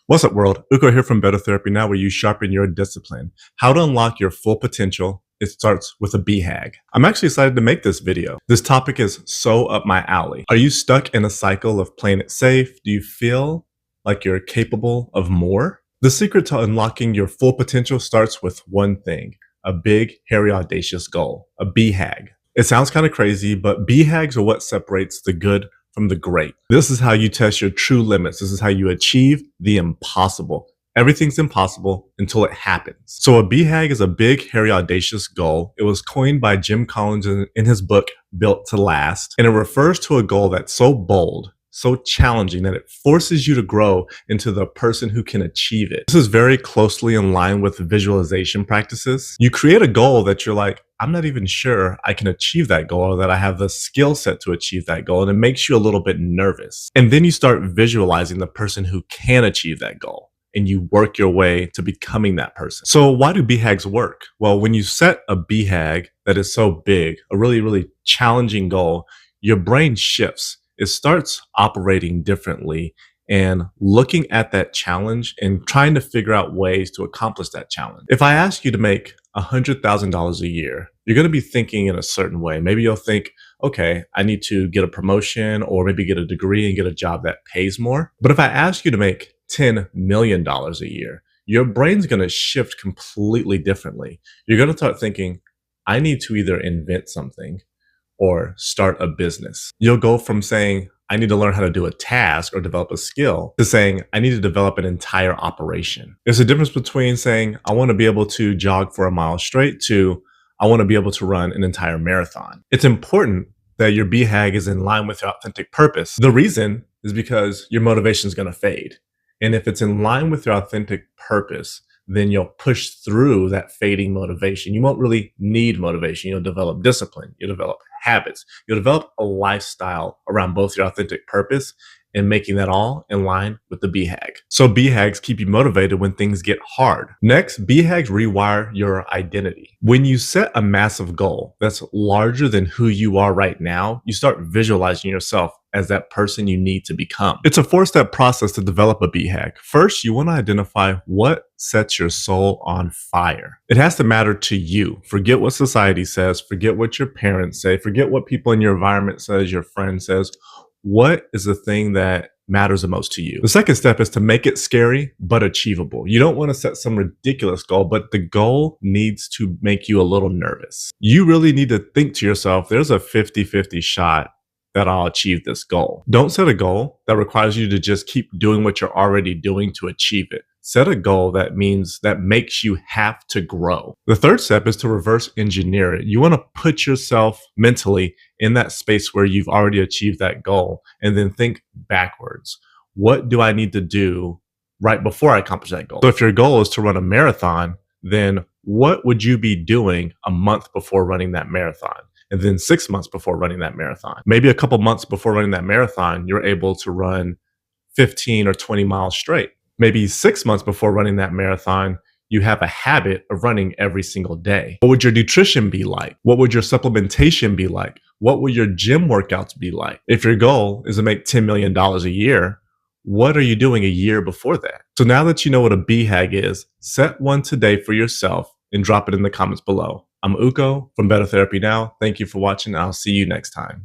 What's up, world? Uko here from Better Therapy Now, where you sharpen your discipline. How to unlock your full potential. It starts with a BHAG. I'm actually excited to make this video. This topic is so up my alley. Are you stuck in a cycle of playing it safe? Do you feel like you're capable of more? The secret to unlocking your full potential starts with one thing: a big, hairy, audacious goal, a BHAG. It sounds kind of crazy, but BHAGs are what separates the good from the great. This is how you test your true limits. This is how you achieve the impossible. Everything's impossible until it happens. So a BHAG is a big, hairy, audacious goal. It was coined by Jim Collins in his book, Built to Last. And it refers to a goal that's so bold, so challenging that it forces you to grow into the person who can achieve it. This is very closely in line with visualization practices. You create a goal that you're like, I'm not even sure I can achieve that goal, or that I have the skill set to achieve that goal. And it makes you a little bit nervous. And then you start visualizing the person who can achieve that goal, and you work your way to becoming that person. So why do BHAGs work? Well, when you set a BHAG that is so big, a really, really challenging goal, your brain shifts. It starts operating differently and looking at that challenge and trying to figure out ways to accomplish that challenge. If I ask you to make $100,000 a year, you're going to be thinking in a certain way. Maybe you'll think, okay, I need to get a promotion or maybe get a degree and get a job that pays more. But if I ask you to make $10 million a year, your brain's going to shift completely differently. You're going to start thinking, I need to either invent something or start a business. You'll go from saying, I need to learn how to do a task or develop a skill, to saying, I need to develop an entire operation. There's a difference between saying, I want to be able to jog for a mile straight, to I want to be able to run an entire marathon. It's important that your BHAG is in line with your authentic purpose. The reason is because your motivation is going to fade. And if it's in line with your authentic purpose, then you'll push through that fading motivation. You won't really need motivation. You'll develop discipline. You'll develop habits. You'll develop a lifestyle around both your authentic purpose and making that all in line with the BHAG. So BHAGs keep you motivated when things get hard. Next, BHAGs rewire your identity. When you set a massive goal that's larger than who you are right now, you start visualizing yourself as that person you need to become. It's a 4-step process to develop a BHAG. First, you want to identify what sets your soul on fire. It has to matter to you. Forget what society says, forget what your parents say, forget what people in your environment says, your friend says. What is the thing that matters the most to you? The second step is to make it scary but achievable. You don't want to set some ridiculous goal, but the goal needs to make you a little nervous. You really need to think to yourself, there's a 50-50 shot that I'll achieve this goal. Don't set a goal that requires you to just keep doing what you're already doing to achieve it. Set a goal that makes you have to grow. The third step is to reverse engineer it. You want to put yourself mentally in that space where you've already achieved that goal, and then think backwards. What do I need to do right before I accomplish that goal? So if your goal is to run a marathon, then what would you be doing a month before running that marathon? And then 6 months before running that marathon? Maybe a couple months before running that marathon, you're able to run 15 or 20 miles straight. Maybe 6 months before running that marathon, you have a habit of running every single day. What would your nutrition be like? What would your supplementation be like? What would your gym workouts be like? If your goal is to make $10 million a year, what are you doing a year before that? So now that you know what a BHAG is, set one today for yourself and drop it in the comments below. I'm Uko from Better Therapy Now. Thank you for watching. I'll see you next time.